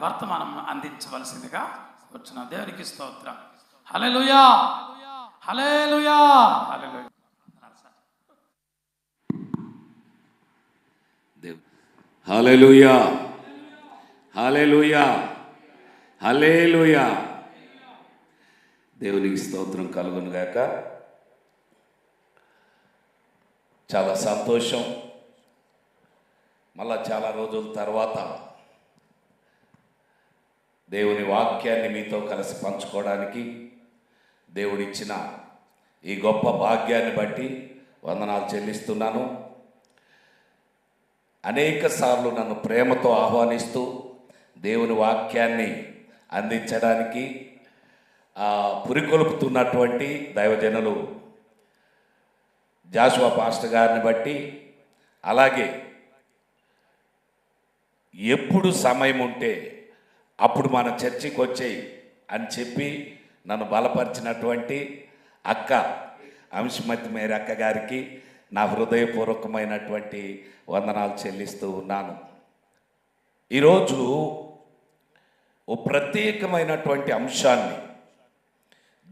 వర్తమానం అందించవలసిందిగా వచ్చిన దేవునికి స్తోత్రం. హల్లెలూయా, హల్లెలూయా, హల్లెలూయా. హల్లెలూయా, హల్లెలూయా, హల్లెలూయా. దేవునికి స్తోత్రం కలుగును గాక. చాలా సంతోషం. మళ్ళా చాలా రోజుల తర్వాత దేవుని వాక్యాన్ని మీతో కలిసి పంచుకోవడానికి దేవుడిచ్చిన ఈ గొప్ప భాగ్యాన్ని బట్టి వందనాలు చెల్లిస్తున్నాను. అనేక సార్లు నన్ను ప్రేమతో ఆహ్వానిస్తూ దేవుని వాక్యాన్ని అందించడానికి పురికొల్పుతున్నటువంటి దైవజనులు జాషువా పాస్టర్ గారిని బట్టి, అలాగే ఎప్పుడు సమయం ఉంటే అప్పుడు మన చర్చికి వచ్చేయి అని చెప్పి నన్ను బలపరిచినటువంటి అక్క అంశమతి మేరీ అక్క గారికి నా హృదయపూర్వకమైనటువంటి వందనాలు చెల్లిస్తూ ఉన్నాను. ఈరోజు ఓ ప్రత్యేకమైనటువంటి అంశాన్ని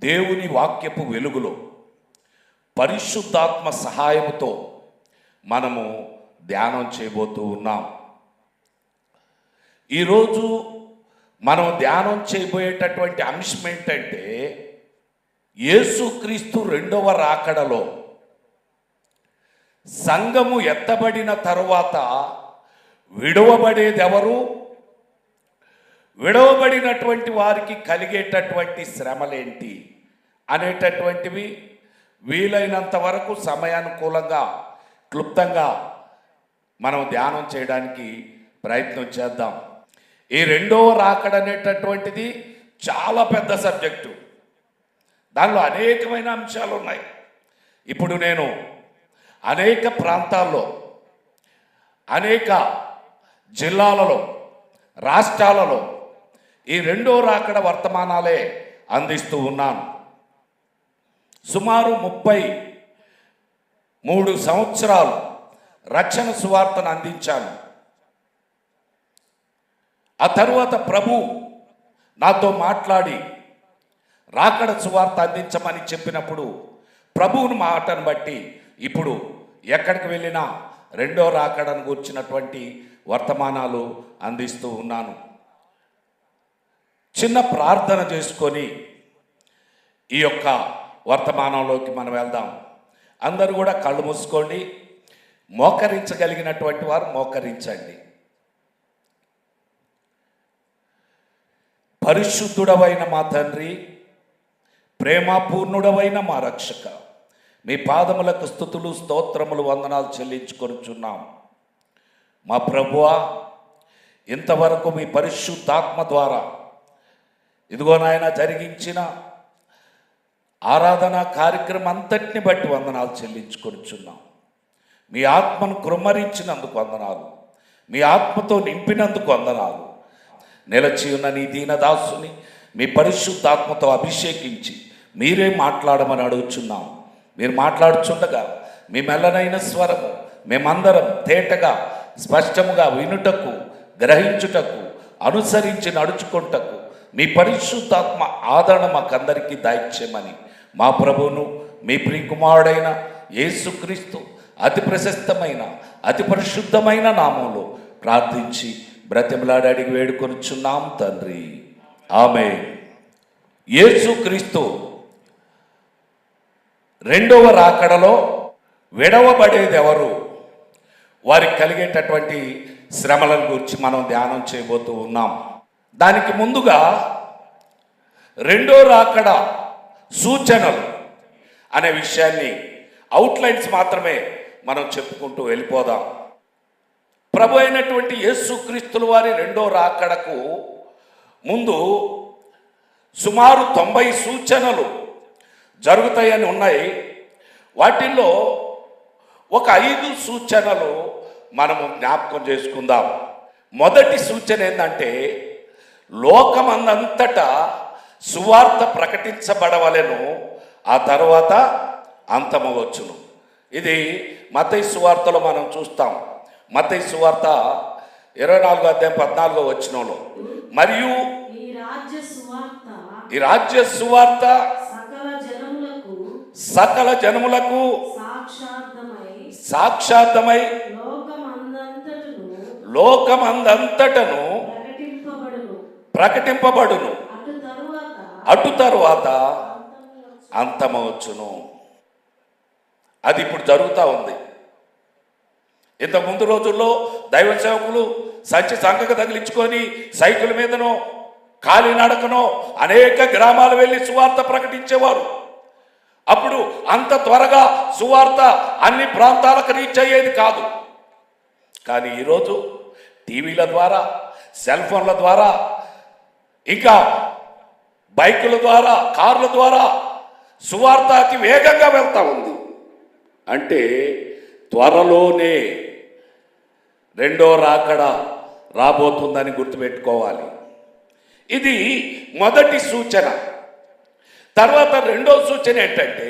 దేవుని వాక్యపు వెలుగులో పరిశుద్ధాత్మ సహాయముతో మనము ధ్యానం చేయబోతూ ఉన్నాం. ఈరోజు మనం ధ్యానం చేయబోయేటటువంటి అంశం ఏంటంటే, యేసుక్రీస్తు రెండవ రాకడలో సంఘము ఎత్తబడిన తరువాత విడవబడేదెవరు, విడవబడినటువంటి వారికి కలిగేటటువంటి శ్రమలేంటి అనేటటువంటివి వీలైనంత వరకు సమయానుకూలంగా క్లుప్తంగా మనం ధ్యానం చేయడానికి ప్రయత్నం చేద్దాం. ఈ రెండవ రాకడ అనేటటువంటిది చాలా పెద్ద సబ్జెక్టు. దానిలో అనేకమైన అంశాలు ఉన్నాయి. ఇప్పుడు నేను అనేక ప్రాంతాల్లో, అనేక జిల్లాలలో, రాష్ట్రాలలో ఈ రెండో రాకడ వర్తమానాలే అందిస్తూ ఉన్నాను. సుమారు 33 సంవత్సరాలు రక్షణ సువార్తను అందించాను. ఆ తరువాత ప్రభు నాతో మాట్లాడి రాకడ సువార్త అందించమని చెప్పినప్పుడు ప్రభువుని మాటను బట్టి ఇప్పుడు ఎక్కడికి వెళ్ళినా రెండో రాకడను గురించినటువంటి వర్తమానాలు అందిస్తూ ఉన్నాను. చిన్న ప్రార్థన చేసుకొని ఈ యొక్క వర్తమానంలోకి మనం వెళ్దాం. అందరూ కూడా కళ్ళు మూసుకోండి. మోకరించగలిగినటువంటి వారు మోకరించండి. పరిశుద్ధుడవైన మా తండ్రి, ప్రేమపూర్ణుడవైన మా రక్షక, మీ పాదములకు స్తుతులు, స్తోత్రములు, వందనాలు చెల్లించుకొనుచున్నాం. మా ప్రభువా, ఇంతవరకు మీ పరిశుద్ధాత్మ ద్వారా ఇదిగో నాయన జరిగించిన ఆరాధన కార్యక్రమం అంతటిని బట్టి వందనాలు చెల్లించుకొనుచున్నాం. మీ ఆత్మను కృమ్మరించినందుకు వందనాలు, మీ ఆత్మతో నింపినందుకు వందనాలు. నిలచి ఉన్న నీ దీనదాసుని మీ పరిశుద్ధాత్మతో అభిషేకించి మీరే మాట్లాడమని అడుగుచున్నాం. మీరు మాట్లాడుచుండగా మీ మెల్లనైన స్వరము మేమందరం తేటగా స్పష్టముగా వినుటకు, గ్రహించుటకు, అనుసరించి నడుచుకుంటకు మీ పరిశుద్ధాత్మ ఆదరణ మాకందరికీ దయచేయమని మా ప్రభువును మీ ప్రియకుమారుడైన యేసుక్రీస్తు అతి ప్రశస్తమైన అతి పరిశుద్ధమైన నామంలో ప్రార్థించి బ్రతిమలాడి అడిగి వేడుకొనుచున్నాం తండ్రి, ఆమేన్. యేసుక్రీస్తు రెండవ రాకడలో విడవబడేదెవరు, వారికి కలిగేటటువంటి శ్రమలను గురించి మనం ధ్యానం చేయబోతూ ఉన్నాం. దానికి ముందుగా రెండో రాకడ సూచనలు అనే విషయాన్ని అవుట్లైన్స్ మాత్రమే మనం చెప్పుకుంటూ వెళ్ళిపోదాం. ప్రభు అయినటువంటి యేసుక్రీస్తుల వారి రెండో రాకడకు ముందు సుమారు 90 సూచనలు జరుగుతాయని ఉన్నాయి. వాటిల్లో ఒక 5 సూచనలు మనము జ్ఞాపకం చేసుకుందాం. మొదటి సూచన ఏంటంటే, లోకమందంతటా సువార్త ప్రకటించబడవలెను, ఆ తర్వాత అంతమవచ్చును. ఇది మత్తయి సువార్తలో మనం చూస్తాం. మత్తయి సువార్త 24వ అధ్యాయం 14వ వచనంలో, మరియు ఈ రాజ్య సువార్త ఈ రాజ్య సువార్త సకల జనములకు సాక్షార్థమై లోకమందంతటను ప్రకటింపబడును. అటు తరువాత అంతమవచ్చును. అది ఇప్పుడు జరుగుతూ ఉంది. ఇంత ముందు రోజుల్లో దైవ సేవకులు సంఖ్యకు తగిలించుకొని సైకిల్ మీదనో కాలినడకనో అనేక గ్రామాలు వెళ్ళి సువార్త ప్రకటించేవారు. అప్పుడు అంత త్వరగా సువార్త అన్ని ప్రాంతాలకు రీచ్ అయ్యేది కాదు. కానీ ఈరోజు టీవీల ద్వారా, సెల్ ఫోన్ల ద్వారా, ఇంకా బైకుల ద్వారా, కార్ల ద్వారా సువార్త అతి వేగంగా వెళ్తా ఉంది. అంటే త్వరలోనే రెండో రాకడ రాబోతుందని గుర్తుపెట్టుకోవాలి. ఇది మొదటి సూచన. తర్వాత రెండో సూచన ఏంటంటే,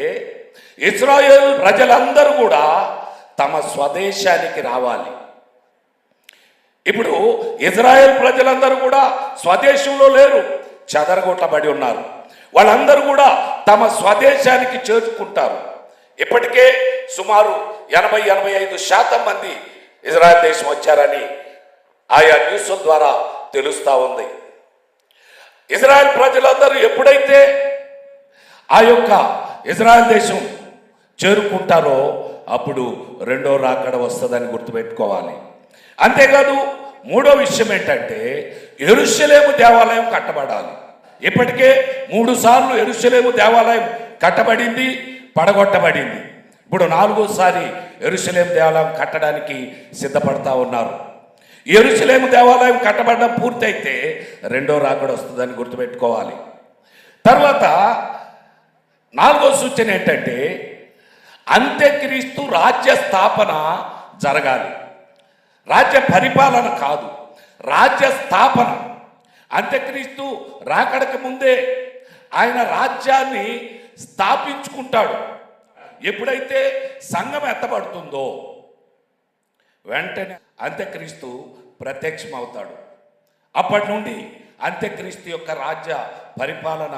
ఇశ్రాయేలు ప్రజలందరూ కూడా తమ స్వదేశానికి రావాలి. ఇప్పుడు ఇజ్రాయెల్ ప్రజలందరూ కూడా స్వదేశంలో లేరు, చెదరగొట్టబడి ఉన్నారు. వాళ్ళందరూ కూడా తమ స్వదేశానికి చేరుకుంటారు. ఇప్పటికే సుమారు 80-85% మంది ఇజ్రాయెల్ దేశం వచ్చారని ఆయా న్యూస్ల ద్వారా తెలుస్తూ ఉంది. ఇజ్రాయెల్ ప్రజలందరూ ఎప్పుడైతే ఆ యొక్క ఇజ్రాయెల్ దేశం చేరుకుంటారో అప్పుడు రెండో రాకడ వస్తుందని గుర్తుపెట్టుకోవాలి. అంతేకాదు మూడో విషయం ఏంటంటే, యెరూషలేము దేవాలయం కట్టబడాలి. ఇప్పటికే 3 సార్లు యెరూషలేము దేవాలయం కట్టబడింది, పడగొట్టబడింది. ఇప్పుడు 4వసారి యెరూషలేము దేవాలయం కట్టడానికి సిద్ధపడతా ఉన్నారు. యెరూషలేము దేవాలయం కట్టబడడం పూర్తయితే రెండో రాకడ వస్తుందని గుర్తుపెట్టుకోవాలి. తర్వాత 4వ సూచన ఏంటంటే, అంత్యక్రీస్తు రాజ్య స్థాపన జరగాలి. రాజ్య పరిపాలన కాదు, రాజ్య స్థాపన. అంత్యక్రీస్తు రాకడకు ముందే ఆయన రాజ్యాన్ని స్థాపించుకుంటాడు. ఎప్పుడైతే సంఘం ఎత్తబడుతుందో వెంటనే అంత్యక్రీస్తు ప్రత్యక్షమవుతాడు. అప్పటి నుండి అంత్యక్రీస్తు యొక్క రాజ్య పరిపాలన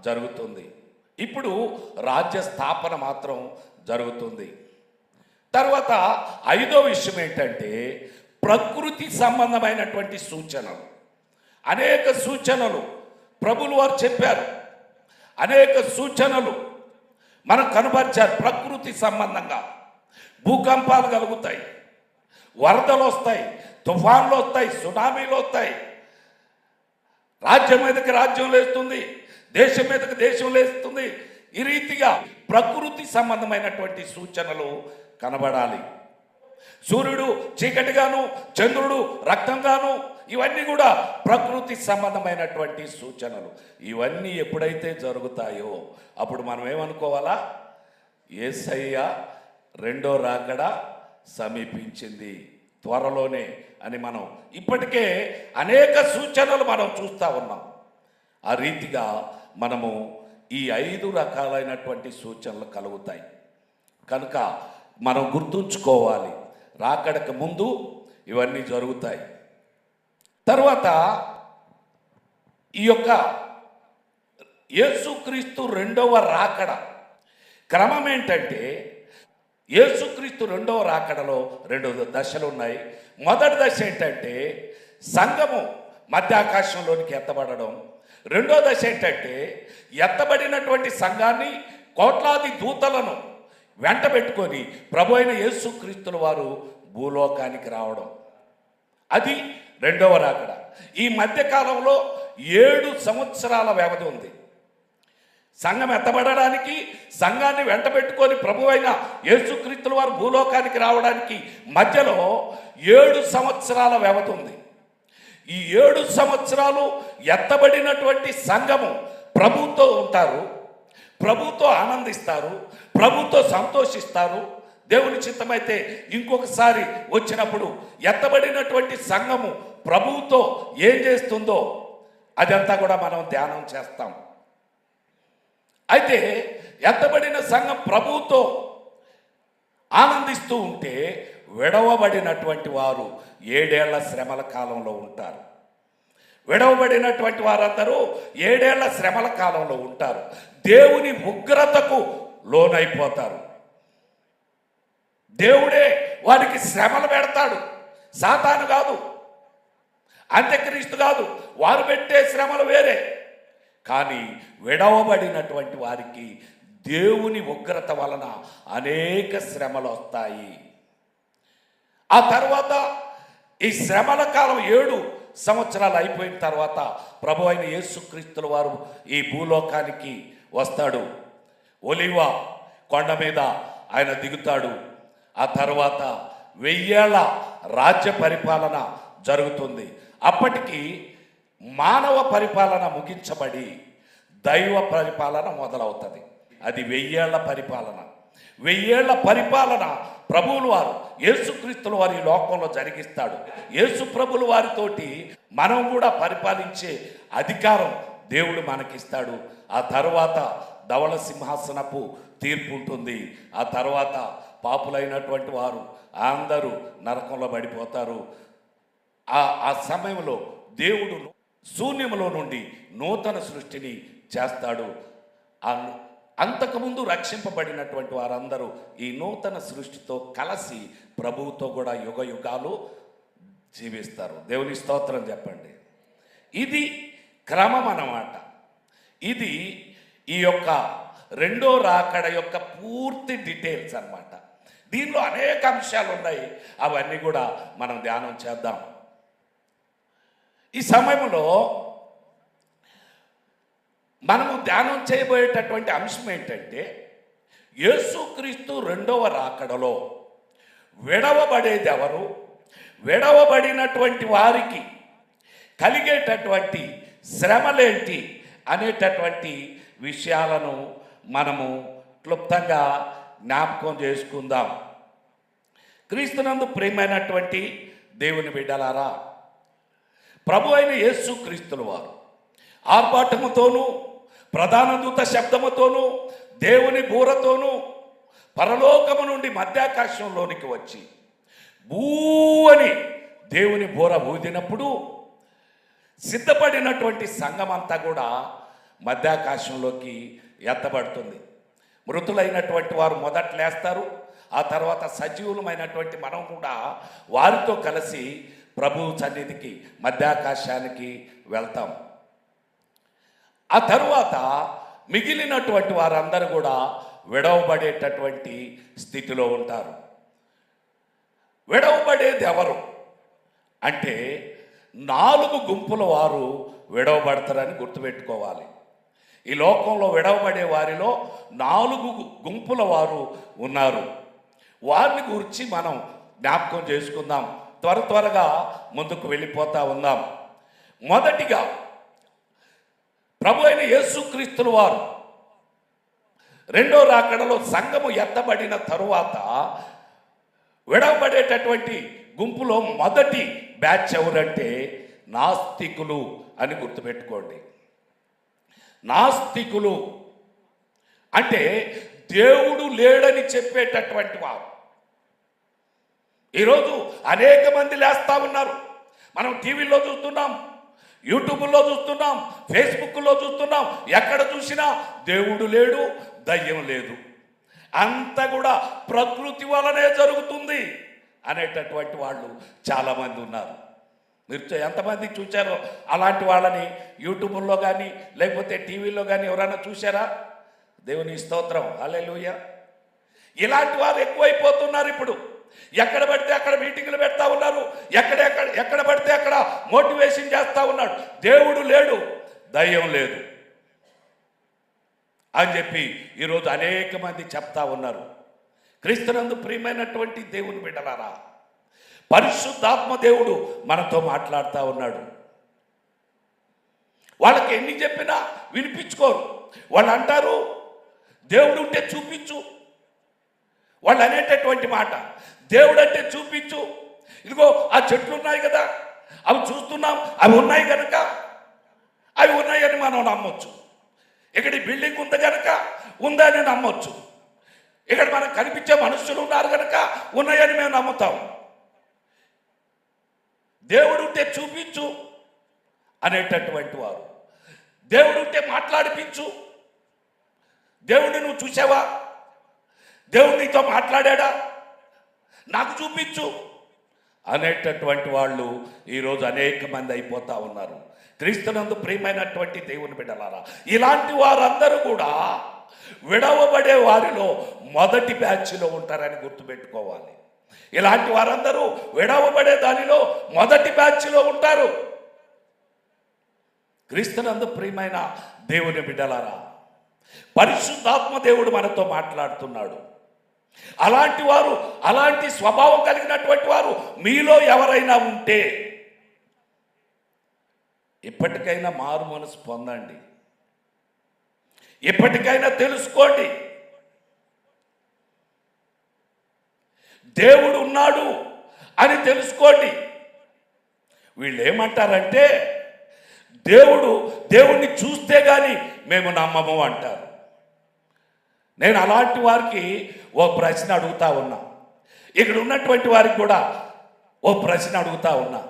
జరుగుతుంది. ఇప్పుడు రాజ్య స్థాపన మాత్రం జరుగుతుంది. తర్వాత 5వ విషయం ఏంటంటే, ప్రకృతి సంబంధమైనటువంటి సూచనలు. అనేక సూచనలు ప్రభులు వారు చెప్పారు, అనేక సూచనలు మనకు కనబరిచారు. ప్రకృతి సంబంధంగా భూకంపాలు కలుగుతాయి, వరదలు వస్తాయి, తుఫాన్లు వస్తాయి, సునామీలు వస్తాయి, రాజ్యం మీదకి రాజ్యం లేస్తుంది, దేశం మీదకి దేశం లేస్తుంది. ఈ రీతిగా ప్రకృతి సంబంధమైనటువంటి సూచనలు కనబడాలి. సూర్యుడు చీకటిగాను, చంద్రుడు రక్తంగాను, ఇవన్నీ కూడా ప్రకృతి సంబంధమైనటువంటి సూచనలు. ఇవన్నీ ఎప్పుడైతే జరుగుతాయో అప్పుడు మనం ఏమనుకోవాలా? యేసయ్య రెండో రాకడ సమీపించింది, త్వరలోనే అని మనం ఇప్పటికే అనేక సూచనలు మనం చూస్తూ ఉన్నాం. ఆ రీతిగా మనము ఈ 5 రకాలైనటువంటి సూచనలు కలుగుతాయి. కనుక మనం గుర్తుంచుకోవాలి, రాకడకు ముందు ఇవన్నీ జరుగుతాయి. తర్వాత ఈ యొక్క యేసుక్రీస్తు రెండవ రాకడ క్రమం ఏంటంటే, యేసుక్రీస్తు రెండవ రాకడలో 2 దశలు ఉన్నాయి. మొదటి దశ ఏంటంటే సంఘము మధ్యాకాశంలోనికి ఎత్తబడడం. రెండో దశ ఏంటంటే ఎత్తబడినటువంటి సంఘాన్ని, కోట్లాది దూతలను వెంట పెట్టుకొని ప్రభు అయిన యేసుక్రీస్తుల వారు భూలోకానికి రావడం. అది రెండవ రాకడ. ఈ మధ్యకాలంలో 7 సంవత్సరాల వ్యవధి ఉంది. సంఘం ఎత్తబడడానికి, సంఘాన్ని వెంట పెట్టుకొని ప్రభు అయిన యేసుక్రీస్తుల వారు భూలోకానికి రావడానికి మధ్యలో 7 సంవత్సరాల వ్యవధి ఉంది. ఈ 7 సంవత్సరాలు ఎత్తబడినటువంటి సంఘము ప్రభుతో ఉంటారు, ప్రభుతో ఆనందిస్తారు, ప్రభుతో సంతోషిస్తారు. దేవుని చిత్తమైతే ఇంకొకసారి వచ్చినప్పుడు ఎత్తబడినటువంటి సంఘము ప్రభువుతో ఏం చేస్తుందో అదంతా కూడా మనం ధ్యానం చేస్తాం. అయితే ఎత్తబడిన సంఘం ప్రభువుతో ఆనందిస్తూ ఉంటే విడవబడినటువంటి వారు 7 ఏళ్ల శ్రమల కాలంలో ఉంటారు. విడవబడినటువంటి వారందరూ 7 ఏళ్ల శ్రమల కాలంలో ఉంటారు. దేవుని ఉగ్రతకు లోనైపోతారు. దేవుడే వారికి శ్రమలు పెడతాడు, సాతాను కాదు, అంత్యక్రీస్తు కాదు. వారు పెట్టే శ్రమలు వేరే. కానీ విడవబడినటువంటి వారికి దేవుని ఉగ్రత వలన అనేక శ్రమలు వస్తాయి. ఆ తర్వాత ఈ శ్రమల కాలం 7 సంవత్సరాలు అయిపోయిన తర్వాత ప్రభు అయిన యేసుక్రీస్తుల వారు ఈ భూలోకానికి వస్తాడు. ఒలీవ కొండ మీద ఆయన దిగుతాడు. ఆ తర్వాత 1000 ఏళ్ల రాజ్య పరిపాలన జరుగుతుంది. అప్పటికి మానవ పరిపాలన ముగించబడి దైవ పరిపాలన మొదలవుతుంది. అది 1000 ఏళ్ల పరిపాలన. 1000 ఏళ్ల పరిపాలన ప్రభువుల వారు యేసుక్రీస్తుల వారి లోకంలో జరిగిస్తాడు. యేసు ప్రభుల వారితోటి మనం కూడా పరిపాలించే అధికారం దేవుడు మనకిస్తాడు. ఆ తర్వాత ధవళ సింహాసనపు తీర్పు ఉంటుంది. ఆ తర్వాత పాపులైనటువంటి వారు అందరూ నరకంలో పడిపోతారు. ఆ సమయంలో దేవుడు శూన్యములో నుండి నూతన సృష్టిని చేస్తాడు. అంతకుముందు రక్షింపబడినటువంటి వారందరూ ఈ నూతన సృష్టితో కలిసి ప్రభువుతో కూడా యుగ యుగాలు జీవిస్తారు. దేవుని స్తోత్రం చెప్పండి. ఇది క్రమం అన్నమాట. ఇది ఈ యొక్క రెండో రాకడ యొక్క పూర్తి డీటెయిల్స్ అన్నమాట. దీనిలో అనేక అంశాలు ఉన్నాయి. అవన్నీ కూడా మనం ధ్యానం చేద్దాం. ఈ సమయంలో మనము ధ్యానం చేయబోయేటటువంటి అంశం ఏంటంటే, యేసుక్రీస్తు రెండవ రాకడలో విడవబడేది ఎవరు, విడవబడినటువంటి వారికి కలిగేటటువంటి శ్రమలేంటి అనేటటువంటి విషయాలను మనము క్లుప్తంగా జ్ఞాపకం చేసుకుందాం. క్రీస్తునందు ప్రియమైనటువంటి దేవుని బిడ్డలారా, ప్రభు అయిన యేసుక్రీస్తుల వారు ఆర్భాటముతోనూ ప్రధాన దూత శబ్దముతోనూ దేవుని బూరతోనూ పరలోకము నుండి మధ్యాకాశంలోనికి వచ్చి భూ అని దేవుని బూర ఊదినప్పుడు సిద్ధపడినటువంటి సంఘమంతా కూడా మధ్యాకాశంలోకి ఎత్తబడుతుంది. మృతులైనటువంటి వారు మొదట లేస్తారు. ఆ తర్వాత సజీవులమైనటువంటి మనం కూడా వారితో కలిసి ప్రభు సన్నిధికి మధ్యాకాశానికి వెళ్తాం. ఆ తరువాత మిగిలినటువంటి వారందరూ కూడా విడవబడేటటువంటి స్థితిలో ఉంటారు. విడవబడేది ఎవరు అంటే 4 గుంపుల వారు విడవబడతారని గుర్తుపెట్టుకోవాలి. ఈ లోకంలో విడవబడే వారిలో 4 గుంపుల వారు ఉన్నారు. వారిని గురించి మనం జ్ఞాపకం చేసుకుందాం. త్వరగా ముందుకు వెళ్ళిపోతా ఉందాం. మొదటిగా ప్రభు అయిన యేసుక్రీస్తుల వారు రెండో రాకడలో సంఘము ఎత్తబడిన తరువాత విడవబడేటటువంటి గుంపులో మొదటి బ్యాచ్ ఎవరంటే నాస్తికులు అని గుర్తుపెట్టుకోండి. నాస్తికులు అంటే దేవుడు లేడని చెప్పేటటువంటి వారు. ఈరోజు అనేక మంది లేస్తా ఉన్నారు. మనం టీవీలో చూస్తున్నాం, యూట్యూబ్లో చూస్తున్నాం, ఫేస్బుక్లో చూస్తున్నాం. ఎక్కడ చూసినా దేవుడు లేడు, దయ్యం లేదు, అంతా కూడా ప్రకృతి వలనే జరుగుతుంది అనేటటువంటి వాళ్ళు చాలామంది ఉన్నారు. మీరు ఎంతమంది చూశారో అలాంటి వాళ్ళని యూట్యూబ్లో కానీ లేకపోతే టీవీలో కానీ ఎవరైనా చూశారా? దేవుని స్తోత్రం, హల్లెలూయా. ఇలాంటి వారు ఎక్కువైపోతున్నారు. ఇప్పుడు ఎక్కడ పడితే అక్కడ మీటింగులు పెడతా ఉన్నారు, ఎక్కడ పడితే అక్కడ మోటివేషన్ చేస్తూ ఉన్నాడు. దేవుడు లేడు, దయ్యం లేదు అని చెప్పి ఈరోజు అనేక మంది చెప్తా ఉన్నారు. క్రీస్తునందు ప్రియమైనటువంటి దేవుని బిడ్డలారా, పరిశుద్ధాత్మ దేవుడు మనతో మాట్లాడుతూ ఉన్నాడు. వాళ్ళకి ఎన్ని చెప్పినా వినిపించుకోరు. వాళ్ళు అంటారు దేవుడు ఉంటే చూపించు. వాళ్ళు అనేటటువంటి మాట, దేవుడు అంటే చూపించు. ఇదిగో ఆ చెట్లు ఉన్నాయి కదా, అవి చూస్తున్నాం, అవి ఉన్నాయి కనుక అవి ఉన్నాయని మనం నమ్మొచ్చు. ఇక్కడ బిల్డింగ్ ఉంది కనుక ఉందని నమ్మొచ్చు. ఇక్కడ మనకు కనిపించే మనుషులు ఉన్నారు కనుక ఉన్నాయని మేము నమ్ముతాం. దేవుడు ఉంటే చూపించు అనేటటువంటి వారు, దేవుడు ఉంటే మాట్లాడిపించు, దేవుడిని నువ్వు చూసావా, దేవుడు నీతో మాట్లాడా, నాకు చూపించు అనేటటువంటి వాళ్ళు ఈరోజు అనేక మంది అయిపోతా ఉన్నారు. క్రీస్తునందు ప్రియమైనటువంటి దేవుని బిడ్డలారా, ఇలాంటి వారందరూ కూడా విడవబడే వారిలో మొదటి బ్యాచ్లో ఉంటారని గుర్తుపెట్టుకోవాలి. ఇలాంటి వారందరూ విడవబడే దానిలో మొదటి బ్యాచ్లో ఉంటారు. క్రీస్తునందు ప్రియమైన దేవుని బిడ్డలారా, పరిశుద్ధాత్మ దేవుడు మనతో మాట్లాడుతున్నాడు. అలాంటి వారు, అలాంటి స్వభావం కలిగినటువంటి వారు మీలో ఎవరైనా ఉంటే ఇప్పటికైనా మారు మనసు పొందండి, ఇప్పటికైనా తెలుసుకోండి. దేవుడు ఉన్నాడు అని తెలుసుకోండి. వీళ్ళు ఏమంటారంటే దేవుడిని చూస్తే కానీ మేము నమ్మము అంటారు. నేను అలాంటి వారికి ఓ ప్రశ్న అడుగుతా ఉన్నా, ఇక్కడ ఉన్నటువంటి వారికి కూడా ఓ ప్రశ్న అడుగుతా ఉన్నా.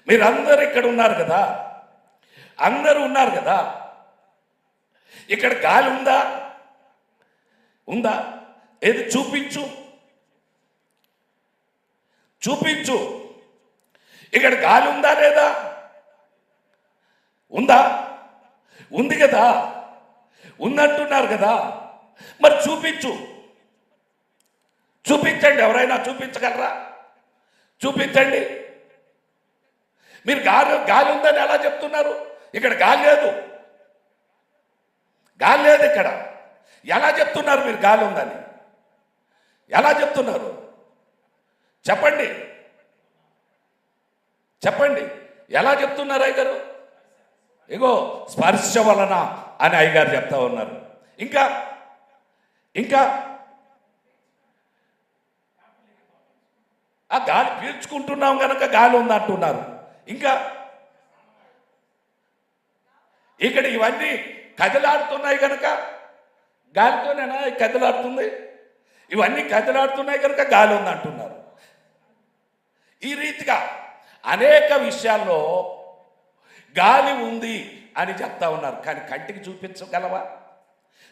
మీరందరూ ఇక్కడ ఉన్నారు కదా, అందరూ ఉన్నారు కదా, ఇక్కడ గాలి ఉందా? ఉందా? ఏది చూపించు, చూపించు. ఇక్కడ గాలి ఉందా లేదా? ఉందా? ఉంది కదా, ఉందంటున్నారు కదా, మరి చూపించు, చూపించండి. ఎవరైనా చూపించగలరా? చూపించండి. మీరు గాలి ఉందని ఎలా చెప్తున్నారు? ఇక్కడ గాలి లేదు, గాలి లేదు ఇక్కడ. ఎలా చెప్తున్నారు మీరు గాలి ఉందని? ఎలా చెప్తున్నారు? చెప్పండి, చెప్పండి. ఎలా చెప్తున్నారు అయ్యగారు? ఇగో స్పర్శ వలన అని అయ్యగారు చెప్తా ఉన్నారు. ఇంకా ఇంకా ఆ గాలి పీల్చుకుంటున్నాం కనుక గాలి ఉందంటున్నారు. ఇంకా ఇక్కడ ఇవన్నీ కదిలాడుతున్నాయి కనుక గాలితోనేనా కదిలాడుతుంది? ఇవన్నీ కదిలాడుతున్నాయి కనుక గాలి ఉందంటున్నారు. ఈ రీతిగా అనేక విషయాల్లో గాలి ఉంది అని చెప్తా ఉన్నారు. కానీ కంటికి చూపించగలవా?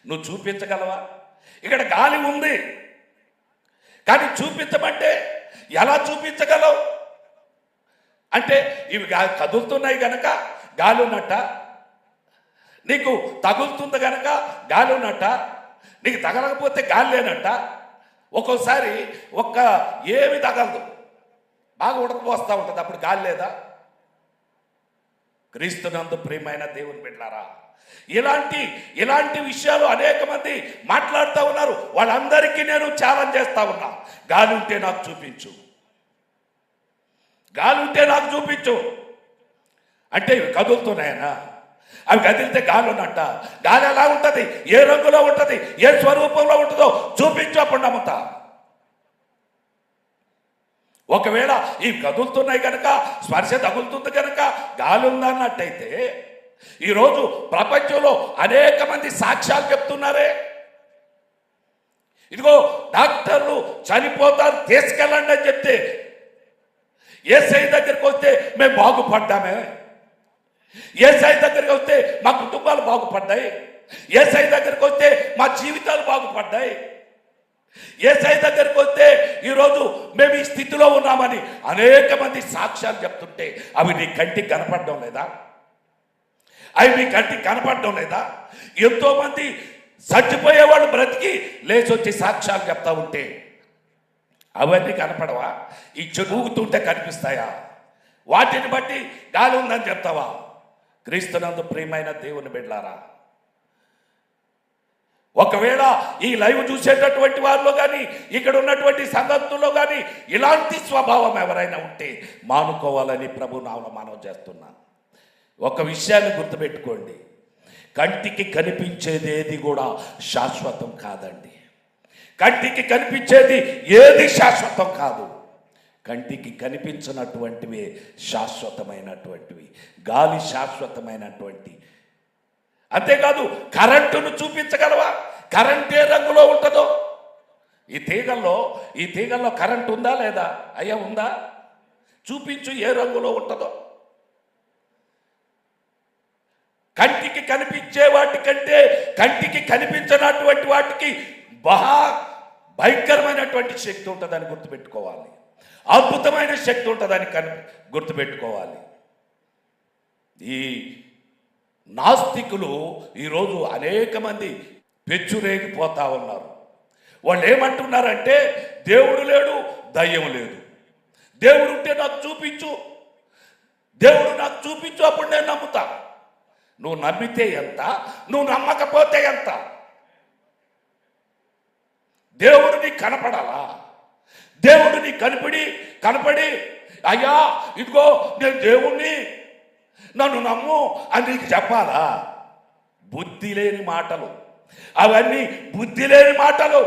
నువ్వు చూపించగలవా? ఇక్కడ గాలి ఉంది కానీ చూపించమంటే ఎలా చూపించగలవు? అంటే ఇవి కదులుతున్నాయి కనుక గాలి ఉన్నట్ట, నీకు తగులుతుంది కనుక గాలి ఉన్నట్ట, నీకు తగలకపోతే గాలి లేనట్ట. ఒక్కోసారి ఏమి తగలదు, బాగా ఉడకపోస్తూ ఉంటుంది, అప్పుడు గాలి లేదా? క్రీస్తునందు ప్రియమైన దేవుని బిడ్డలారా, ఇలాంటి విషయాలు అనేక మంది మాట్లాడుతూ ఉన్నారు. వాళ్ళందరికీ నేను ఛాలెంజ్ చేస్తా ఉన్నా, గాలి ఉంటే నాకు చూపించు, గాలి ఉంటే నాకు చూపించు. అంటే ఇవి కదులుతున్నాయనా? అవి కదిలితే గాలి ఉన్నట్ట? గాలి ఎలా ఉంటుంది, ఏ రంగులో ఉంటుంది, ఏ స్వరూపంలో ఉంటుందో చూపించు, అప్పుడు నమ్ముతా. ఒకవేళ ఇవి కదులుతున్నాయి కనుక, స్పర్శ తగులుతుంది కనుక గాలి ఉందన్నట్టయితే ఈరోజు ప్రపంచంలో అనేక మంది సాక్ష్యాలు చెప్తున్నారే. ఇదిగో డాక్టర్లు చనిపోతారు తీసుకెళ్ళండి అని చెప్తే యేసయ్య దగ్గరికి వస్తే మేము బాగుపడ్డామే, యేసయ్య దగ్గరికి వస్తే మా కుటుంబాలు బాగుపడ్డాయి, యేసయ్య దగ్గరికి వస్తే మా జీవితాలు బాగుపడ్డాయి, యేసయ్య దగ్గరికి వస్తే ఈరోజు మేము ఈ స్థితిలో ఉన్నామని అనేక మంది సాక్ష్యాలు చెప్తుంటే అవి నీ కంటికి కనపడడం లేదా? అవి మీ కంటికి కనపడడం లేదా? ఎంతో మంది చచ్చిపోయేవాళ్ళు బ్రతికి లేచొచ్చి సాక్ష్యాలు చెప్తా ఉంటే అవన్నీ కనపడవా? ఈ చెడుగుతుంటే కనిపిస్తాయా? వాటిని బట్టి గాలి ఉందని చెప్తావా? క్రీస్తునందు ప్రియమైన దేవుని బిడ్డలారా, ఒకవేళ ఈ లైవ్ చూసేటటువంటి వారిలో కానీ, ఇక్కడ ఉన్నటువంటి సంగతుల్లో కానీ ఇలాంటి స్వభావం ఎవరైనా ఉంటే మానుకోవాలని ప్రభు నామమున మనవి చేస్తున్నాను. ఒక విషయాన్ని గుర్తుపెట్టుకోండి, కంటికి కనిపించేది ఏది కూడా శాశ్వతం కాదండి. కంటికి కనిపించేది ఏది శాశ్వతం కాదు. కంటికి కనిపించినటువంటివి శాశ్వతమైనటువంటివి, గాలి శాశ్వతమైనటువంటి. అంతేకాదు, కరెంటును చూపించగలవా? కరెంట్ ఏ రంగులో ఉంటుందో ఈ తీగల్లో కరెంట్ ఉందా లేదా? అయ్యా ఉందా? చూపించు ఏ రంగులో ఉంటుందో. కంటికి కనిపించే వాటికంటే కంటికి కనిపించనటువంటి వాటికి భయంకరమైనటువంటి శక్తి ఉంటుందని గుర్తుపెట్టుకోవాలి. అద్భుతమైన శక్తి ఉంటుందని గుర్తుపెట్టుకోవాలి. ఈ నాస్తికులు ఈరోజు అనేక మంది పెచ్చురేగిపోతా ఉన్నారు. వాళ్ళు ఏమంటున్నారంటే దేవుడు లేడు, దయ్యం లేదు. దేవుడు ఉంటే నాకు చూపించు, దేవుడు నాకు చూపించు, అప్పుడు నేను నమ్ముతా. నువ్వు నమ్మితే ఎంత, నువ్వు నమ్మకపోతే ఎంత? దేవుడు నీకు కనపడాలా? దేవుడు నీకు కనపడి అయ్యా ఇదిగో నేను దేవుణ్ణి, నన్ను నమ్ము అని నీకు చెప్పాలా? బుద్ధి లేని మాటలు అవన్నీ, బుద్ధి లేని మాటలు.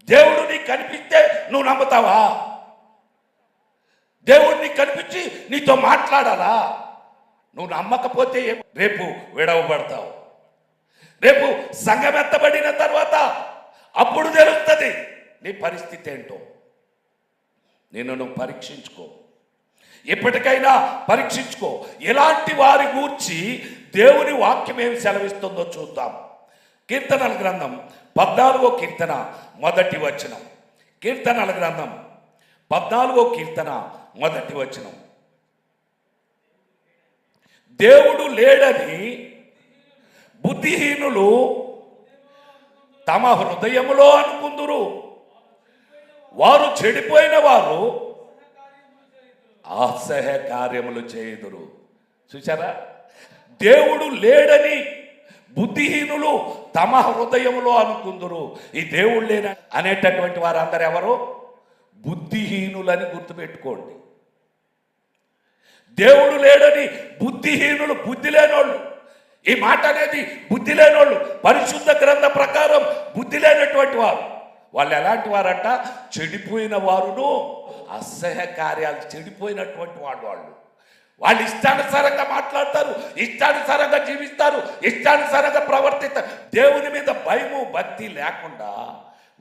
దేవుడు నీకు కనిపిస్తే నువ్వు నమ్ముతావా? దేవుడు నీకు కనిపించి నీతో మాట్లాడాలా? నువ్వు నమ్మకపోతే రేపు విడవబడతావు. రేపు సంఘం ఎత్తబడిన తర్వాత అప్పుడు తెలుస్తుంది నీ పరిస్థితి ఏంటో. నువ్వు పరీక్షించుకో, ఎప్పటికైనా పరీక్షించుకో. ఇలాంటి వారి గూర్చి దేవుని వాక్యం ఏమి సెలవిస్తుందో చూద్దాం. కీర్తనల గ్రంథం 14వ కీర్తన 1వ వచనం. కీర్తనల గ్రంథం 14వ కీర్తన 1వ వచనం. దేవుడు లేడని బుద్ధిహీనులు తమ హృదయములో అనుకుందురు, వారు చెడిపోయిన వారు అసహ్య కార్యములు చేయుదురు. చూసారా? దేవుడు లేడని బుద్ధిహీనులు తమ హృదయములో అనుకుందురు. ఈ దేవుడు లేన అనేటటువంటి వారందరూ ఎవరు? బుద్ధిహీనులని గుర్తుపెట్టుకోండి. దేవుడు లేడని బుద్ధిహీనులు, బుద్ధి లేనోళ్ళు. ఈ మాట అనేది బుద్ధి లేనోళ్ళు, పరిశుద్ధ గ్రంథ ప్రకారం బుద్ధి లేనటువంటి వారు. వాళ్ళు ఎలాంటి వారంట? చెడిపోయిన వారును, అసహ్య కార్యాలు చెడిపోయినటువంటి వాళ్ళు ఇష్టానుసారంగా మాట్లాడతారు, ఇష్టానుసారంగా జీవిస్తారు, ఇష్టానుసారంగా ప్రవర్తిస్తారు. దేవుని మీద భయము భక్తి లేకుండా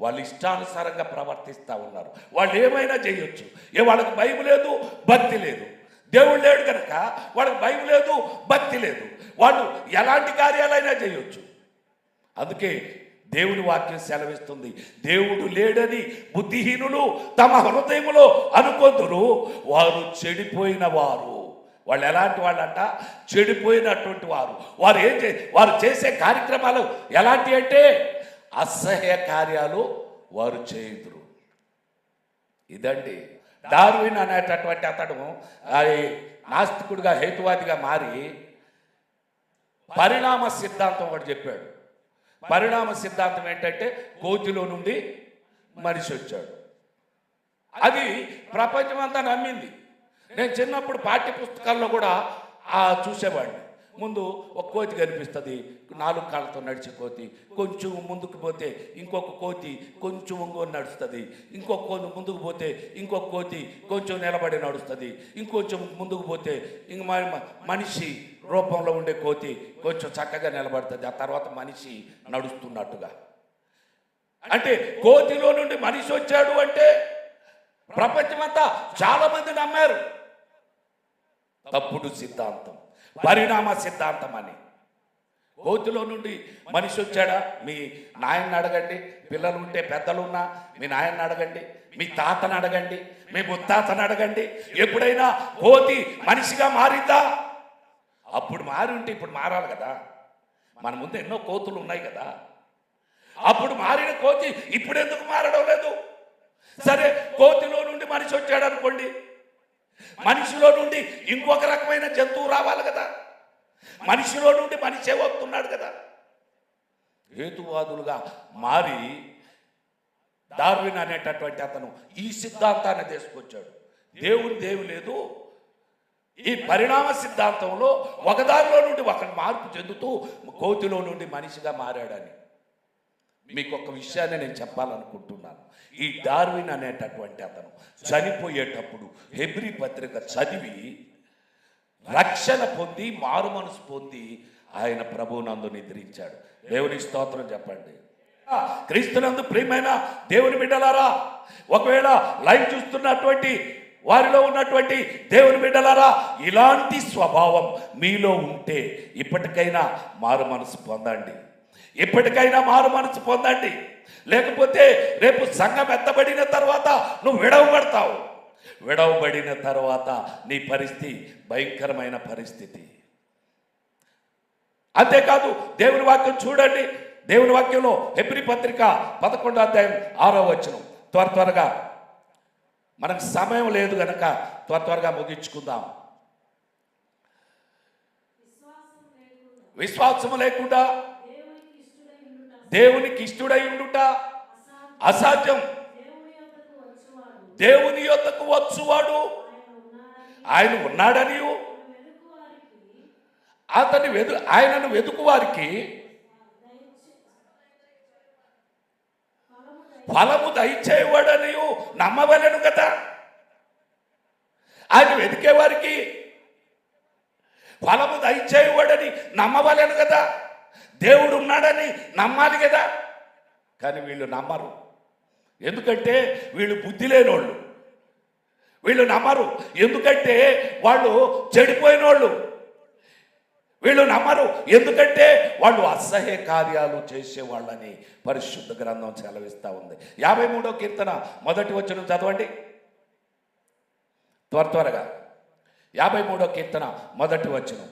వాళ్ళు ఇష్టానుసారంగా ప్రవర్తిస్తూ ఉన్నారు. వాళ్ళు ఏమైనా చేయొచ్చు. వాళ్ళకి భయం లేదు, భక్తి లేదు. దేవుడు లేడు కనుక వాళ్ళకి భయం లేదు, భక్తి లేదు. వాళ్ళు ఎలాంటి కార్యాలైనా చేయొచ్చు. అందుకే దేవుని వాక్యం సెలవిస్తుంది, దేవుడు లేడని బుద్ధిహీనులు తమ హృదయములో అనుకొందురు, వారు చెడిపోయిన వారు. వాళ్ళు ఎలాంటి వాళ్ళంట? చెడిపోయినటువంటి వారు. వారు చేసే కార్యక్రమాలు ఎలాంటి అంటే అసహ్య కార్యాలు వారు చేయుదురు. ఇదండి డార్విన్ అనేటటువంటి అతడు నాస్తికుడిగా, హేతువాదిగా మారి పరిణామ సిద్ధాంతం ఒకటి చెప్పాడు. పరిణామ సిద్ధాంతం ఏంటంటే కోతిలో నుండి మనిషి వచ్చాడు. అది ప్రపంచమంతా నమ్మింది. నేను చిన్నప్పుడు పాఠ్య పుస్తకాల్లో కూడా చూసేవాడిని. ముందు ఒక కోతి కనిపిస్తుంది, 4 కాళ్ళతో నడిచే కోతి. కొంచెం ముందుకు పోతే ఇంకొక కోతి కొంచెం ఒంగోని నడుస్తుంది. ఇంకొక కోతి ముందుకు పోతే ఇంకొక కోతి కొంచెం నిలబడి నడుస్తుంది. ఇంకొంచెం ముందుకు పోతే ఇంక మనిషి రూపంలో ఉండే కోతి కొంచెం చక్కగా నిలబడుతుంది. ఆ తర్వాత మనిషి నడుస్తున్నట్టుగా. అంటే కోతిలో నుండి మనిషి వచ్చాడు అంటే ప్రపంచమంతా చాలా మంది నమ్మారు. తప్పుడు సిద్ధాంతం, పరిణామ సిద్ధాంతం అని. కోతిలో నుండి మనిషి వచ్చాడా? మీ నాయన్ని అడగండి, పిల్లలు ఉంటే పెద్దలున్నా మీ నాయన్ని అడగండి, మీ తాతను అడగండి, మీ ముత్తాతను అడగండి. ఎప్పుడైనా కోతి మనిషిగా మారిందా? అప్పుడు మారి ఉంటే ఇప్పుడు మారాలి కదా. మన ముందు ఎన్నో కోతులు ఉన్నాయి కదా. అప్పుడు మారిన కోతి ఇప్పుడు ఎందుకు మారడం లేదు? సరే, కోతిలో నుండి మనిషి వచ్చాడు అనుకోండి, మనిషిలో నుండి ఇంకొక రకమైన జంతువు రావాలి కదా. మనిషిలో నుండి మనిషే వస్తున్నాడు కదా. హేతువాదులుగా మారి డార్విన్ అనేటటువంటి అతను ఈ సిద్ధాంతాన్ని తీసుకొచ్చాడు. దేవుడు లేదు, ఈ పరిణామ సిద్ధాంతంలో ఒకదారిలో నుండి ఒకటి మార్పు చెందుతూ కోతిలో నుండి మనిషిగా మారాడని. మీకు ఒక విషయాన్ని నేను చెప్పాలనుకుంటున్నాను. ఈ డార్విన్ అనేటటువంటి అతను చనిపోయేటప్పుడు హెబ్రీ పత్రిక చదివి రక్షణ పొంది, మారు మనసు పొంది ఆయన ప్రభువునందు నిద్రించాడు. దేవుని స్తోత్రం చెప్పండి. క్రీస్తునందు ప్రియమైన దేవుని బిడ్డలారా, ఒకవేళ లైవ్ చూస్తున్నటువంటి వారిలో ఉన్నటువంటి దేవుని బిడ్డలారా, ఇలాంటి స్వభావం మీలో ఉంటే ఇప్పటికైనా మారు మనసు పొందండి. ఇప్పటికైనా మారు మనసు పొందండి. లేకపోతే రేపు సంఘం ఎత్తబడిన తర్వాత నువ్వు విడవబడతావు. విడవబడిన తర్వాత నీ పరిస్థితి భయంకరమైన పరిస్థితి. అంతేకాదు దేవుని వాక్యం చూడండి. దేవుని వాక్యంలో హెబ్రీ పత్రిక 11వ అధ్యాయం 6వ వచనం. త్వరగా మనకు సమయం లేదు గనక త్వరగా ముగించుకుందాం. విశ్వాసము లేకుండా దేవునికి ఇష్టడై ఉండుట అసాధ్యం. దేవుని యొద్దకు వచ్చువాడు ఆయన ఉన్నాడని, ఆయనను వెతుకు వారికి ఫలము దయచేవాడని నమ్మవలెను కదా. ఆయన వెతికే వారికి ఫలము దయచేవాడని నమ్మవలెను కదా. దేవుడు ఉన్నాడని నమ్మాలి కదా. కానీ వీళ్ళు నమ్మరు. ఎందుకంటే వీళ్ళు బుద్ధి లేనోళ్ళు. వీళ్ళు నమ్మరు ఎందుకంటే వాళ్ళు చెడిపోయినోళ్ళు. వీళ్ళు నమ్మరు ఎందుకంటే వాళ్ళు అసహ్య కార్యాలు చేసేవాళ్ళని పరిశుద్ధ గ్రంథం సెలవిస్తూ ఉంది. 53వ కీర్తన 1వ వచనం చదవండి త్వరగా. 53వ కీర్తన 1వ వచనం.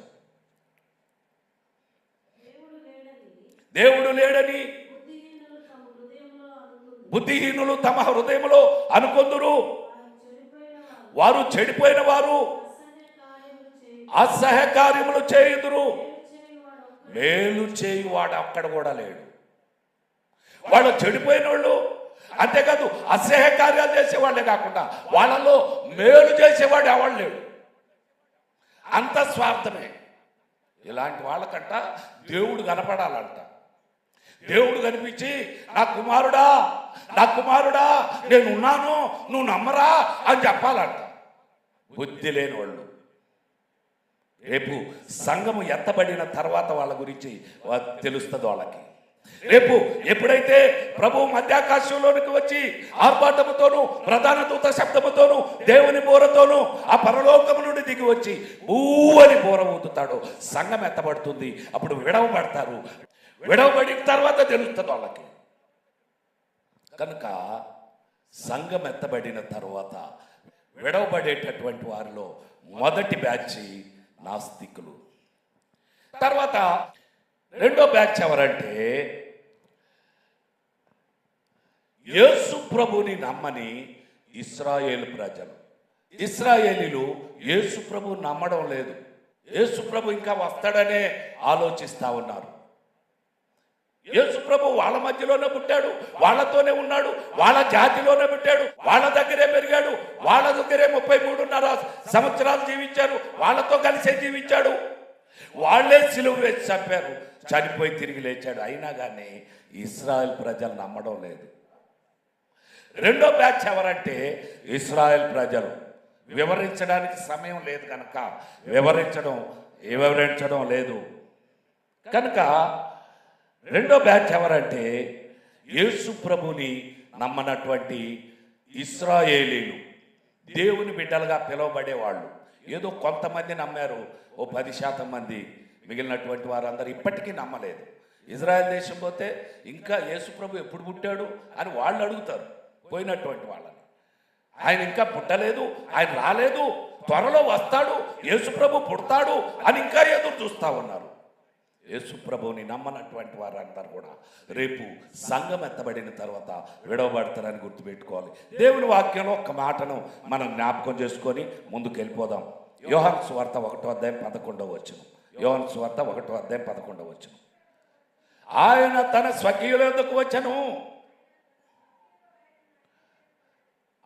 దేవుడు లేడని బుద్ధిహీనులు తమ హృదయంలో అనుకొందురు. వారు చెడిపోయిన వారు అసహ్య కార్యములు చేయుదురు. మేలు చేయువాడు అక్కడ కూడా లేడు. వాళ్ళు చెడిపోయిన వాళ్ళు. అంతేకాదు అసహ్య కార్యాలు చేసేవాళ్ళే కాకుండా వాళ్ళలో మేలు చేసేవాడు ఎవడు లేడు. అంత స్వార్థమే. ఇలాంటి వాళ్ళకంట దేవుడు కనపడాలంట. దేవుడు కనిపించి నా కుమారుడా నేనున్నాను, నువ్వు నమ్మరా అని చెప్పాలంట. బుద్ధి లేని వాళ్ళు. రేపు సంఘము ఎత్తబడిన తర్వాత వాళ్ళ గురించి తెలుస్తుంది వాళ్ళకి. రేపు ఎప్పుడైతే ప్రభు మధ్యాకాశంలోనికి వచ్చి ఆర్భాటముతోనూ ప్రధాన దూత శబ్దముతోనూ దేవుని బోరతోనూ ఆ పరలోకము నుండి దిగి వచ్చి ఊవని బోర ఊదుతాడు, సంఘం ఎత్తబడుతుంది. అప్పుడు విడవబడతారు. విడవబడిన తర్వాత తెలుస్తుంది వాళ్ళకి. కనుక సంఘం ఎత్తబడిన తర్వాత విడవబడేటటువంటి వారిలో మొదటి బ్యాచ్ నాస్తికులు. తర్వాత రెండో బ్యాచ్ ఎవరంటే యేసు ప్రభుని నమ్మని ఇశ్రాయేలు ప్రజలు. ఇశ్రాయేలీలు యేసు ప్రభు నమ్మడం లేదు. యేసు ప్రభు ఇంకా వస్తాడనే ఆలోచిస్తా ఉన్నారు. యేసు ప్రభు వాళ్ళ మధ్యలోనే పుట్టాడు, వాళ్ళతోనే ఉన్నాడు, వాళ్ళ జాతిలోనే పుట్టాడు, వాళ్ళ దగ్గరే పెరిగాడు, వాళ్ళ దగ్గరే 33.5 సంవత్సరాలు జీవించారు, వాళ్ళతో కలిసే జీవించాడు. వాళ్ళే సిలువ వేసి చంపారు, చనిపోయి తిరిగి లేచాడు. అయినా కానీ ఇశ్రాయేల్ ప్రజలు నమ్మడం లేదు. రెండో బ్యాచ్ ఎవరంటే ఇశ్రాయేల్ ప్రజలు. వివరించడానికి సమయం లేదు కనుక వివరించడం లేదు కనుక రెండో బ్యాచ్ ఎవరంటే యేసు ప్రభుని నమ్మనటువంటి ఇశ్రాయేలీలు, దేవుని బిడ్డలుగా పిలువబడేవాళ్ళు. ఏదో కొంతమంది నమ్మారు, ఓ 10% మంది. మిగిలినటువంటి వారందరూ ఇప్పటికీ నమ్మలేదు. ఇజ్రాయెల్ దేశం పోతే ఇంకా యేసు ప్రభు ఎప్పుడు పుట్టాడు అని వాళ్ళు అడుగుతారు పోయినటువంటి వాళ్ళని. ఆయన ఇంకా పుట్టలేదు, ఆయన రాలేదు, త్వరలో వస్తాడు, యేసు ప్రభు పుడతాడు అని ఇంకా ఎదురు చూస్తూ ఉన్నారు. యేసు ప్రభువుని నమ్మనటువంటి వారందరూ కూడా రేపు సంఘం ఎత్తబడిన తర్వాత విడవబడతారని గుర్తుపెట్టుకోవాలి. దేవుని వాక్యంలో ఒక మాటను మనం జ్ఞాపకం చేసుకొని ముందుకు వెళ్ళిపోదాం. యోహాను సువార్త 1వ అధ్యాయం 11వ వచనం. యోహాను సువార్త 1వ అధ్యాయం 11వ వచనం. ఆయన తన స్వకీయుల యొద్దకు వచ్చెను.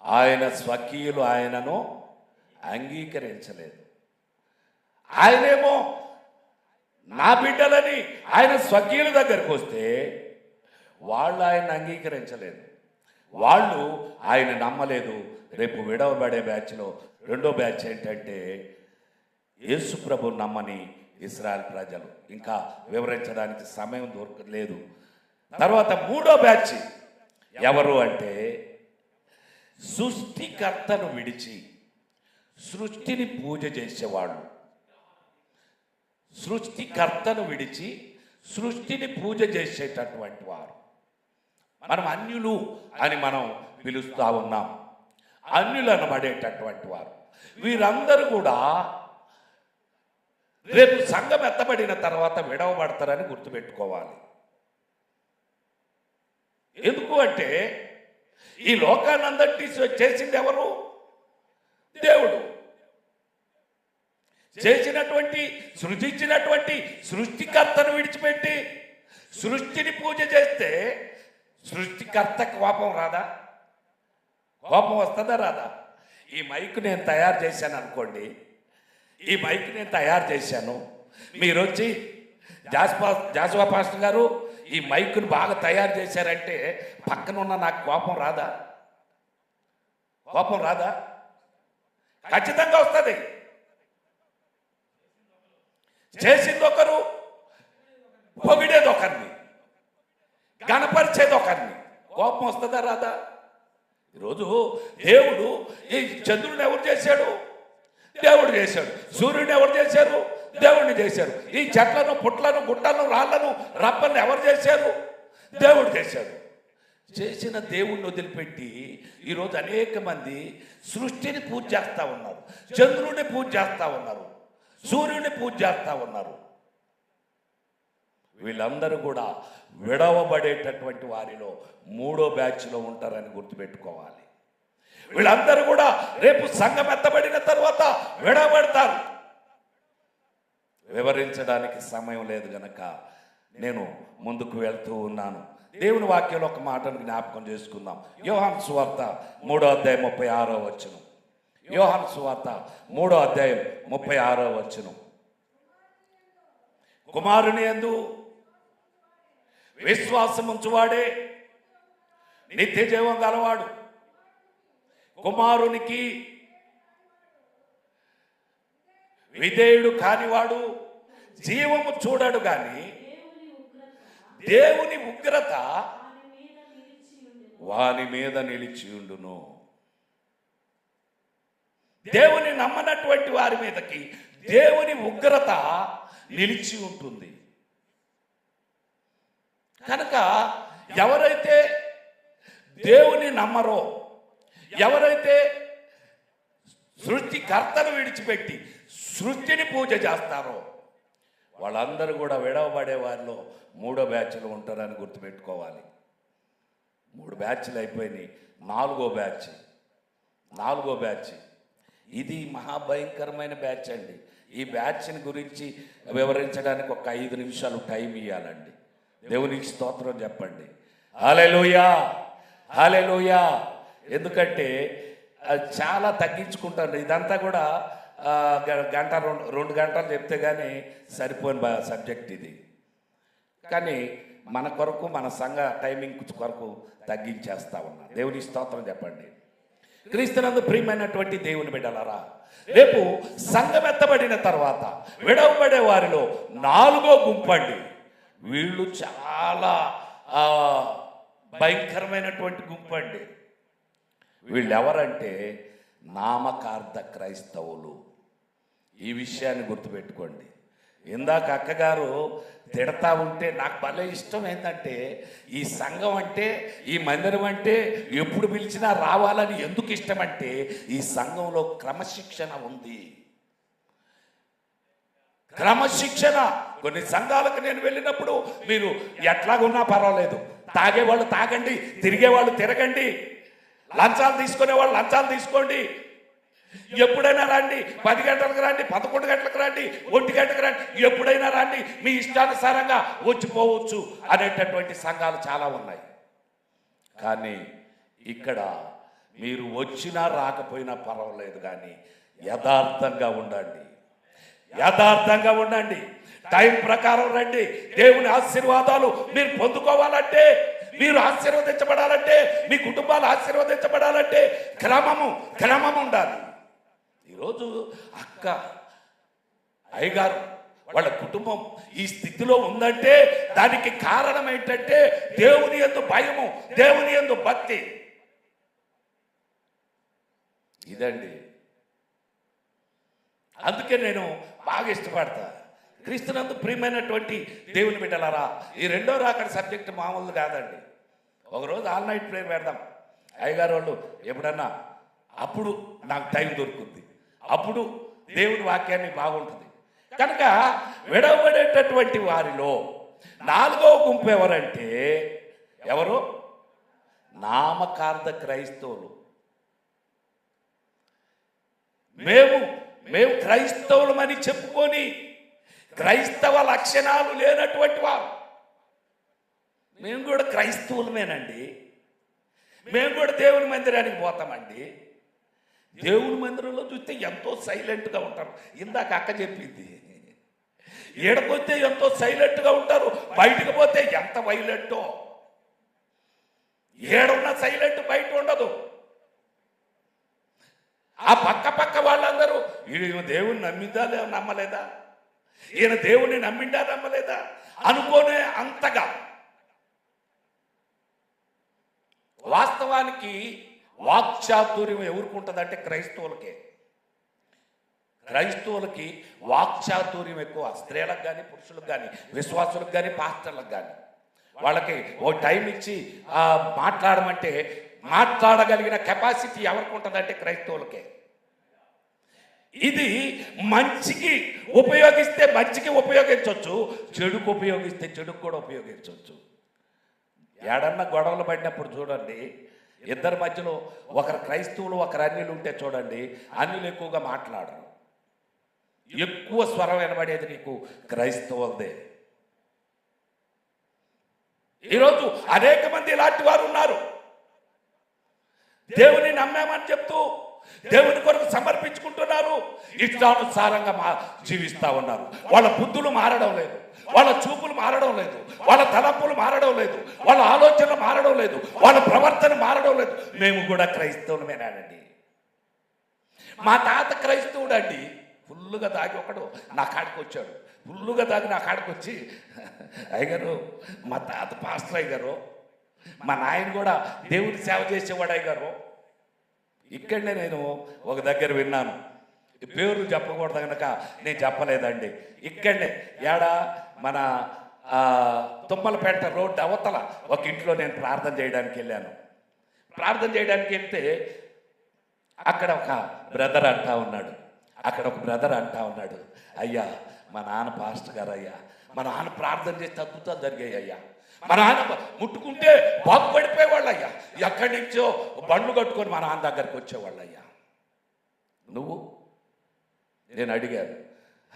ఆయన స్వకీయులు ఆయనను అంగీకరించలేదు. ఆయనేమో నా బిడ్డలని ఆయన స్వకీయుల దగ్గరకు వస్తే వాళ్ళు ఆయన అంగీకరించలేదు, వాళ్ళు ఆయన నమ్మలేదు. రేపు విడవబడే బ్యాచ్లో రెండో బ్యాచ్ ఏంటంటే యేసు ప్రభు నమ్మని ఇశ్రాయేల్ ప్రజలు. ఇంకా వివరించడానికి సమయం దొరకలేదు. తర్వాత మూడో బ్యాచ్ ఎవరు అంటే సృష్టికర్తను విడిచి సృష్టిని పూజ చేసేవాళ్ళు. సృష్టికర్తను విడిచి సృష్టిని పూజ చేసేటటువంటి వారు. మనం అన్యులు అని మనం పిలుస్తూ ఉన్నాం. అన్యులు అనబడేటటువంటి వారు. వీరందరూ కూడా రేపు సంఘం ఎత్తబడిన తర్వాత విడవబడతారని గుర్తుపెట్టుకోవాలి. ఎందుకు అంటే ఈ లోకాన్నందరినీ చేసింది ఎవరు? దేవుడు. చేసినటువంటి సృష్టించినటువంటి సృష్టికర్తను విడిచిపెట్టి సృష్టిని పూజ చేస్తే సృష్టికర్త కోపం రాదా? కోపం వస్తుందా రాదా? ఈ మైక్ నేను తయారు చేశాను అనుకోండి, ఈ మైక్ నేను తయారు చేశాను, మీరు వచ్చి జాషువా పాస్టర్ గారు ఈ మైక్ను బాగా తయారు చేశారంటే పక్కన ఉన్న నాకు కోపం రాదా? కోపం రాదా? ఖచ్చితంగా వస్తుంది. చేసింది ఒకరు, పొగిడేది ఒకరిని, గణపరిచేది ఒకరిని. కోపం వస్తుందా రాదా? ఈరోజు దేవుడు ఈ చంద్రుడిని ఎవరు చేశాడు? దేవుడు చేశాడు. సూర్యుడిని ఎవరు చేశారు? దేవుడిని చేశారు. ఈ చెట్లను, పుట్లను, గుట్టలను, రాళ్లను, రప్పలను ఎవరు చేశారు? దేవుడు చేశాడు. చేసిన దేవుణ్ణి వదిలిపెట్టి ఈరోజు అనేక మంది సృష్టిని పూజ చేస్తూ ఉన్నారు, చంద్రుడిని పూజ చేస్తూ ఉన్నారు, సూర్యుడిని పూజ చేస్తూ ఉన్నారు. వీళ్ళందరూ కూడా విడవబడేటటువంటి వారిలో మూడో బ్యాచ్లో ఉంటారని గుర్తుపెట్టుకోవాలి. వీళ్ళందరూ కూడా రేపు సంఘం ఎత్తబడిన తర్వాత విడవబడతారు. వివరించడానికి సమయం లేదు గనక నేను ముందుకు వెళ్తూ ఉన్నాను. దేవుని వాక్యంలో ఒక మాటను జ్ఞాపకం చేసుకుందాం. యోహాను సువార్త 3వ అధ్యాయం 36వ వచనం. యోహాను సువార్త 3వ అధ్యాయం 36వ వచనం. కుమారుని యందు విశ్వాసం ఉంచువాడే నిత్య జీవం గలవాడు. కుమారునికి విధేయుడు కానివాడు జీవము చూడడు గాని దేవుని ఉగ్రత వాని మీద నిలిచియుండును. దేవుని నమ్మనటువంటి వారి మీదకి దేవుని ఉగ్రత నిలిచి ఉంటుంది. కనుక ఎవరైతే దేవుని నమ్మరో, ఎవరైతే సృష్టికర్తను విడిచిపెట్టి సృష్టిని పూజ చేస్తారో వాళ్ళందరూ కూడా విడవబడే వారిలో మూడో బ్యాచ్లు ఉంటారని గుర్తుపెట్టుకోవాలి. 3 బ్యాచ్లు అయిపోయినాయి. 4వ బ్యాచ్ ఇది మహాభయంకరమైన బ్యాచ్ అండి. ఈ బ్యాచ్ని గురించి వివరించడానికి ఒక 5 నిమిషాలు టైం ఇవ్వాలండి. దేవునికి స్తోత్రం చెప్పండి. హల్లెలూయా, హల్లెలూయా. ఎందుకంటే చాలా తగ్గించుకుంటాను. ఇదంతా కూడా గంట 2 గంటలు చెప్తే కానీ సరిపోని సబ్జెక్ట్ ఇది. కానీ మన కొరకు, మన సంఘ టైమింగ్ కొరకు తగ్గించేస్తా ఉన్నా. దేవుని స్తోత్రం చెప్పండి. క్రీస్తునందు ప్రియమైనటువంటి దేవుని బిడ్డలారా, రేపు సంఘం ఎత్తబడిన తర్వాత విడవబడే వారిలో 4వ గుంపండి. వీళ్ళు చాలా భయంకరమైనటువంటి గుంపండి. వీళ్ళు ఎవరంటే నామకార్థ క్రైస్తవులు. ఈ విషయాన్ని గుర్తుపెట్టుకోండి. ఇందాక అక్కగారు తిడతా ఉంటే నాకు భలే ఇష్టం ఏంటంటే, ఈ సంఘం అంటే, ఈ మందిరం అంటే ఎప్పుడు పిలిచినా రావాలని ఎందుకు ఇష్టం అంటే, ఈ సంఘంలో క్రమశిక్షణ ఉంది. క్రమశిక్షణ. కొన్ని సంఘాలకు నేను వెళ్ళినప్పుడు మీరు ఎట్లాగున్నా పర్వాలేదు, తాగేవాళ్ళు తాగండి, తిరిగేవాళ్ళు తిరగండి, లంచాలు తీసుకునే వాళ్ళు లంచాలు తీసుకోండి, ఎప్పుడైనా రండి, 10 గంటలకు రండి, 11 గంటలకు రండి, 1 గంటకు రండి, ఎప్పుడైనా రండి, మీ ఇష్టానుసారంగా వచ్చిపోవచ్చు అనేటటువంటి సంఘాలు చాలా ఉన్నాయి. కానీ ఇక్కడ మీరు వచ్చినా రాకపోయినా పర్వాలేదు, కానీ యథార్థంగా ఉండండి, యథార్థంగా ఉండండి. టైం ప్రకారం రండి. దేవుని ఆశీర్వాదాలు మీరు పొందుకోవాలంటే, మీరు ఆశీర్వదించబడాలంటే, మీ కుటుంబాలు ఆశీర్వదించబడాలంటే క్రమం ఉండాలి. ఈరోజు అయ్యగారు వాళ్ళ కుటుంబం ఈ స్థితిలో ఉందంటే దానికి కారణం ఏంటంటే దేవుని యందు భయము, దేవుని యందు భక్తి. ఇదండి. అందుకే నేను బాగా ఇష్టపడతా. క్రీస్తునందు ప్రియమైనటువంటి దేవుని బిడ్డలారా, ఈ రెండో రాకడ సబ్జెక్ట్ మామూలు కాదండి. ఒకరోజు ఆల్ నైట్ ప్రేయర్ పెడదాం. అయ్యగారు వాళ్ళు ఎప్పుడన్నా అప్పుడు నాకు టైం దొరుకుతుంది, అప్పుడు దేవుని వాక్యాన్ని బాగుంటుంది. కనుక విడవబడేటటువంటి వారిలో 4వ గుంపు ఎవరంటే ఎవరు? నామకార్థ క్రైస్తవులు. మేము క్రైస్తవులమని చెప్పుకొని క్రైస్తవ లక్షణాలు లేనటువంటి వారు. మేము కూడా క్రైస్తవులమేనండి, మేము కూడా దేవుని మందిరానికి పోతామండి. దేవుని మందిరంలో చూస్తే ఎంతో సైలెంట్గా ఉంటారు. ఇందాక అక్క చెప్పింది, ఏడకొస్తే ఎంతో సైలెంట్గా ఉంటారు, బయటకు పోతే ఎంత వైలెంటో. ఏడున్న సైలెంట్ బయట ఉండదు. ఆ పక్క వాళ్ళందరూ ఈయన దేవుని నమ్మిందా నమ్మలేదా, ఈయన దేవుని నమ్మిందా నమ్మలేదా అనుకోనే అంతగా. వాస్తవానికి వాక్చాతుర్యం ఎవరికి ఉంటుందంటే క్రైస్తవులకే. క్రైస్తవులకి వాక్చాతుర్యం ఎక్కువ. స్త్రీలకు కానీ, పురుషులకు కానీ, విశ్వాసులకు కానీ, పాస్టర్లకు కానీ. వాళ్ళకి ఓ టైం ఇచ్చి మాట్లాడమంటే మాట్లాడగలిగిన కెపాసిటీ ఎవరికి ఉంటుందంటే క్రైస్తవులకే. ఇది మంచికి ఉపయోగిస్తే మంచికి ఉపయోగించవచ్చు, చెడుకు ఉపయోగిస్తే చెడుకు కూడా ఉపయోగించవచ్చు. ఏడన్నా గొడవలు పడినప్పుడు చూడండి, ఇద్దరి మధ్యలో ఒకరు క్రైస్తవులు ఒకరు అన్యులు ఉంటే చూడండి, అన్యులు ఎక్కువగా మాట్లాడరు. ఎక్కువ స్వరం వినబడేది నీకు క్రైస్తవులదే. ఈరోజు అనేక మంది ఇలాంటి వారు ఉన్నారు. దేవుని నమ్మామని చెప్తూ దేవుని కొరకు సమర్పించుకుంటున్నారు, ఇష్టానుసారంగా జీవిస్తూ ఉన్నారు. వాళ్ళ బుద్ధులు మారడం లేదు, వాళ్ళ చూపులు మారడం లేదు, వాళ్ళ తలంపులు మారడం లేదు, వాళ్ళ ఆలోచనలు మారడం లేదు, వాళ్ళ ప్రవర్తన మారడం లేదు. మేము కూడా క్రైస్తవులమేనానండి. మా తాత క్రైస్తవుడు అండి. ఫుల్లుగా దాగి ఒకడు నా కాడికి వచ్చాడు. ఫుల్లుగా దాగి నా కాడికి వచ్చి, అయ్యగారు మా తాత పాస్టర్ అయ్యగారు, మా నాయన కూడా దేవుని సేవ చేసేవాడు అయ్యగారు. ఇక్కడనే నేను ఒక దగ్గర విన్నాను, పేర్లు చెప్పకూడదు కనుక నేను చెప్పలేదండి. ఇక్కడనే మన తుమ్మలపేట రోడ్డు అవతల ఒక ఇంట్లో నేను ప్రార్థన చేయడానికి వెళ్ళాను. ప్రార్థన చేయడానికి వెళ్తే అక్కడ ఒక బ్రదర్ అంటా ఉన్నాడు, అయ్యా మా నాన్న పాస్టర్ గారు అయ్యా, మా నాన్న ప్రార్థన చేస్తే అద్భుతాలు జరిగాయి అయ్యా, మా నాన్న ముట్టుకుంటే బాగుపడిపోయేవాళ్ళు అయ్యా, ఎక్కడి నుంచో బండ్లు కట్టుకొని మా నాన్న దగ్గరికి వచ్చేవాళ్ళు అయ్యా. నువ్వు? నేను అడిగాను,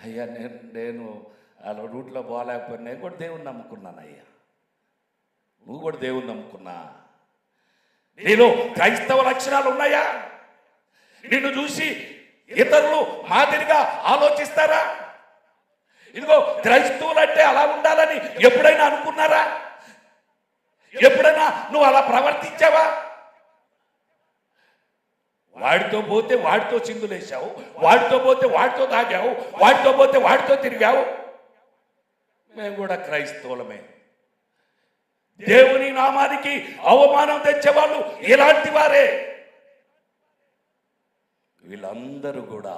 అయ్యా నేను అలా రూట్లో పోలేకపోయినా నేను కూడా దేవుని నమ్ముకున్నాను అయ్యా. నువ్వు కూడా దేవుని నమ్ముకున్నా? నీలో క్రైస్తవ లక్షణాలు ఉన్నాయా? నిన్ను చూసి ఇతరులు మాదిరిగా ఆలోచిస్తారా? ఇదిగో క్రైస్తవులు అంటే అలా ఉండాలని ఎప్పుడైనా అనుకున్నారా? ఎప్పుడైనా నువ్వు అలా ప్రవర్తించావా? వాడితో పోతే వాడితో చిందులేసావు, వాడితో పోతే వాడితో తాగావు, వాడితో పోతే వాడితో తిరిగావు. మేము కూడా క్రైస్తవులమే. దేవుని నామానికి అవమానం తెచ్చేవాళ్ళు ఇలాంటి వారే. వీళ్ళందరూ కూడా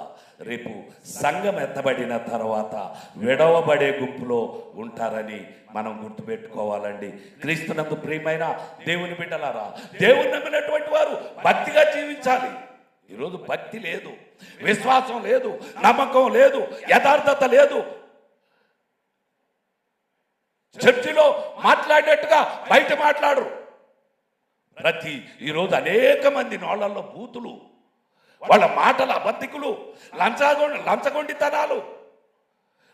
రేపు సంఘం ఎత్తబడిన తర్వాత విడవబడే గుంపులో ఉంటారని మనం గుర్తుపెట్టుకోవాలండి. క్రీస్తునందు ప్రియమైన దేవుని బిడ్డలారా, దేవుని నమ్మినటువంటి వారు భక్తిగా జీవించాలి. ఈరోజు భక్తి లేదు, విశ్వాసం లేదు, నమ్మకం లేదు, యథార్థత లేదు. చర్చిలో మాట్లాడేట్టుగా బయట మాట్లాడరు. ఈరోజు అనేక మంది నోళ్లలో బూతులు, వాళ్ళ మాటల అబద్ధికులు, లంచగొండితనాలు,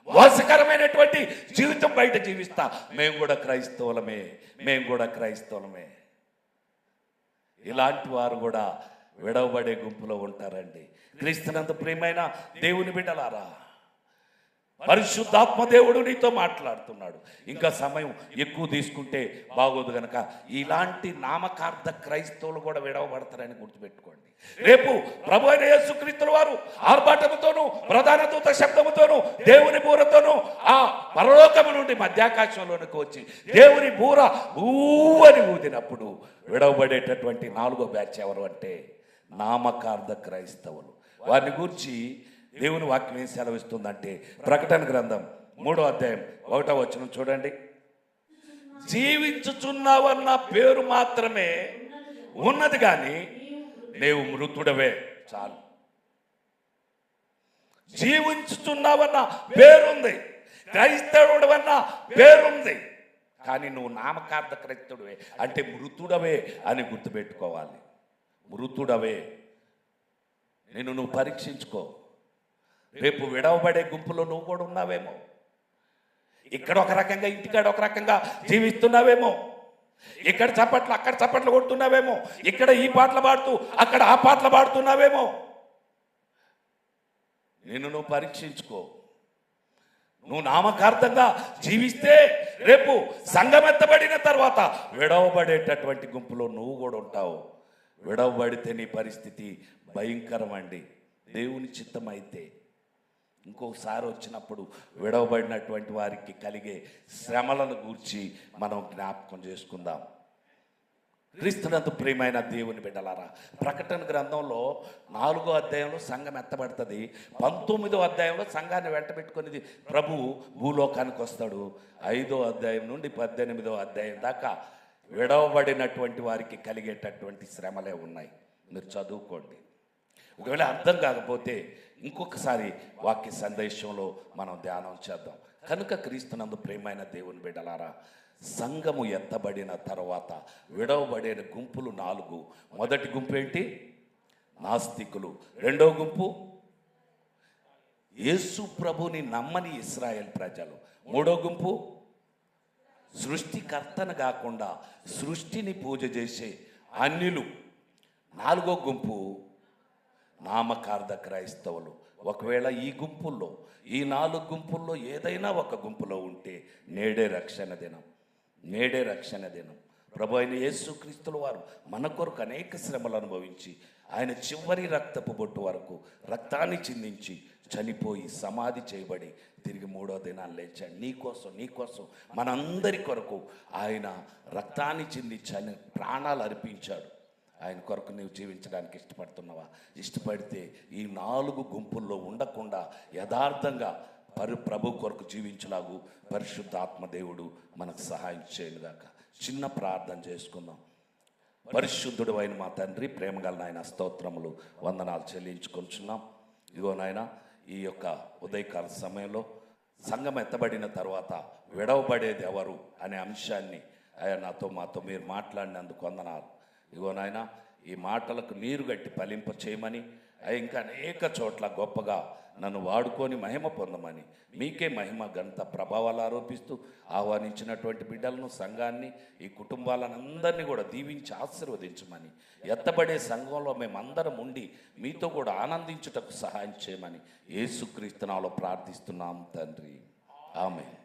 మోసకరమైనటువంటి జీవితం బయట జీవిస్తా. మేము కూడా క్రైస్తవులమే. ఇలాంటి వారు కూడా విడవబడే గుంపులో ఉంటారండి. క్రీస్తునందు ప్రియమైన దేవుని బిడ్డలారా, పరిశుద్ధాత్మ దేవుడు నీతో మాట్లాడుతున్నాడు. ఇంకా సమయం ఎక్కువ తీసుకుంటే బాగోదు కనుక ఇలాంటి నామకార్థ క్రైస్తవులు కూడా విడవబడతారని గుర్తుపెట్టుకోండి. రేపు ప్రభువైన యేసుక్రీస్తు వారు ఆర్భాటముతోనూ, ప్రధాన దూత శబ్దముతోనూ, దేవుని బూరతోనూ ఆ పరలోకము నుండి మధ్యాకాశంలోనికి వచ్చి దేవుని బూర ఊవని ఊదినప్పుడు విడవబడేటటువంటి 4వ బ్యాచ్ ఎవరు అంటే నామకార్థ క్రైస్తవులు. వారిని గూర్చి దేవుని వాక్యం ఏం సెలవిస్తుందంటే ప్రకటన గ్రంథం 3వ అధ్యాయం 1వ వచనం చూడండి. జీవించుచున్నావన్న పేరు మాత్రమే ఉన్నది కానీ నీవు మృతుడవే. చాలు. జీవించుచున్నావన్న పేరుంది, క్రైస్తవుడవన్న పేరుంది, కానీ నువ్వు నామకార్థ క్రైస్తవుడవే అంటే మృతుడవే అని గుర్తుపెట్టుకోవాలి. మృతుడవే. నువ్వు పరీక్షించుకో. రేపు విడవబడే గుంపులో నువ్వు కూడా ఉన్నావేమో. ఇక్కడ ఒక రకంగా, ఇంటికాడ ఒక రకంగా జీవిస్తున్నావేమో. ఇక్కడ చప్పట్లు, అక్కడ చప్పట్లు కొడుతున్నావేమో. ఇక్కడ ఈ పాటలు పాడుతూ అక్కడ ఆ పాటలు పాడుతున్నావేమో. నువ్వు పరీక్షించుకో. నువ్వు నామకార్థంగా జీవిస్తే రేపు సంఘమెత్తబడిన తర్వాత విడవబడేటటువంటి గుంపులో నువ్వు కూడా ఉంటావు. విడవబడితే నీ పరిస్థితి భయంకరమండి. దేవుని చిత్తం అయితే ఇంకొకసారి వచ్చినప్పుడు విడవబడినటువంటి వారికి కలిగే శ్రమలను గూర్చి మనం జ్ఞాపకం చేసుకుందాం. క్రీస్తునందు ప్రియమైన దేవుని బిడ్డలారా, ప్రకటన గ్రంథంలో 4వ అధ్యాయంలో సంఘం ఎత్తబడుతుంది. 19వ అధ్యాయంలో సంఘాన్ని వెంటబెట్టుకునేది ప్రభువు భూలోకానికి వస్తాడు. 5వ అధ్యాయం నుండి 18వ అధ్యాయం దాకా విడవబడినటువంటి వారికి కలిగేటటువంటి శ్రమలే ఉన్నాయి. మీరు చదువుకోండి. ఒకవేళ అర్థం కాకపోతే ఇంకొకసారి వాక్య సందేశంలో మనం ధ్యానం చేద్దాం. కనుక క్రీస్తునందు ప్రియమైన దేవుని బిడ్డలారా, సంఘము ఎత్తబడిన తర్వాత విడవబడిన గుంపులు 4. మొదటి గుంపు ఏంటి? నాస్తికులు. రెండవ గుంపు యేసు ప్రభుని నమ్మని ఇశ్రాయేల్ ప్రజలు. మూడో గుంపు సృష్టికర్తను కాకుండా సృష్టిని పూజ చేసే అన్యులు. 4వ గుంపు నామకార్థ క్రైస్తవులు. ఒకవేళ ఈ గుంపుల్లో, ఈ 4 గుంపుల్లో ఏదైనా ఒక గుంపులో ఉంటే నేడే రక్షణ దినం. నేడే రక్షణ దినం. ప్రభు అయిన యేసుక్రీస్తుల వారు మన కొరకు అనేక శ్రమలు అనుభవించి ఆయన చివరి రక్తపు బొట్టు వరకు రక్తాన్ని చిందించి చనిపోయి సమాధి చేయబడి తిరిగి 3వ దినాన్ని లేచాడు. నీకోసం మనందరి కొరకు ఆయన రక్తాన్ని చిందించి ప్రాణాలు అర్పించాడు. ఆయన కొరకు నీవు జీవించడానికి ఇష్టపడుతున్నావా? ఇష్టపడితే ఈ 4 గుంపుల్లో ఉండకుండా యథార్థంగా ప్రభు కొరకు జీవించలాగు పరిశుద్ధ ఆత్మదేవుడు మనకు సహాయం చేయనుగాక. చిన్న ప్రార్థన చేసుకుందాం. పరిశుద్ధుడు అయిన మా తండ్రి, ప్రేమగల నాయన, స్తోత్రములు వందనాలు చెల్లించుకుంటున్నాం. ఇదిగో నాయన, ఈ యొక్క ఉదయకాల సమయంలో సంఘం ఎత్తబడిన తర్వాత విడవబడేది ఎవరు అనే అంశాన్ని నాతో మాతో మీరు మాట్లాడినందుకు వందనాలు. ఇదిగో నాయన, ఈ మాటలకు నీరు గట్టి ఫలింప చేయమని, ఇంకా అనేక చోట్ల గొప్పగా నన్ను వాడుకొని మహిమ పొందమని, మీకే మహిమ ఘనత ప్రభావాలు ఆరోపిస్తూ ఆహ్వానించినటువంటి బిడ్డలను, సంఘాన్ని, ఈ కుటుంబాలనందరినీ కూడా దీవించి ఆశీర్వదించమని, ఎత్తబడే సంఘంలో మేమందరం ఉండి మీతో కూడా ఆనందించుటకు సహాయం చేయమని యేసుక్రీస్తు నామములో ప్రార్థిస్తున్నాం తండ్రి. ఆమేన్.